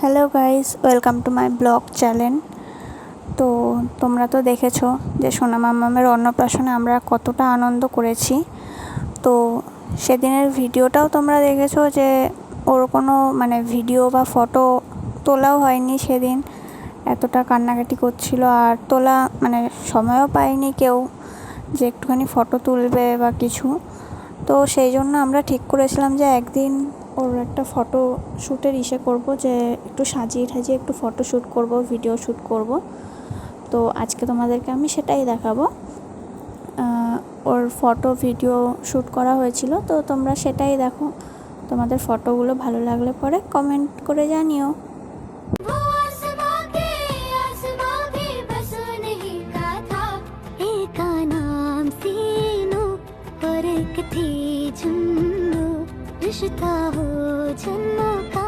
Hello guys, welcome to my blog channel. তো তোমরা তো দেখেছো যে সোনা মামামের অন্নপ্রাশনে আমরা কতটা আনন্দ করেছি। তো সেদিনের ভিডিওটাও তোমরা দেখেছো যে ওর কোনো ভিডিও বা ফটো তোলাও হয়নি সেদিন। এতটা কান্নাকাটি করছিল আর তোলা সময়ও পায়নি কেউ যে একটুখানি ফটো তুলবে বা কিছু। তো সেই জন্য আমরা ঠিক করেছিলাম যে একদিন ওর একটা ফটো শ্যুটের করবো, যে একটু সাজিয়ে ঠাজিয়ে একটু ফটো শ্যুট করবো, ভিডিও শ্যুট করব। তো আজকে তোমাদেরকে আমি সেটাই দেখাবো। ওর ফটো ভিডিও শ্যুট করা হয়েছিল, তো তোমরা সেটাই দেখো। তোমাদের ফটোগুলো ভালো লাগলে পরে কমেন্ট করে জানিও। रिश्ता हो जन्मों का।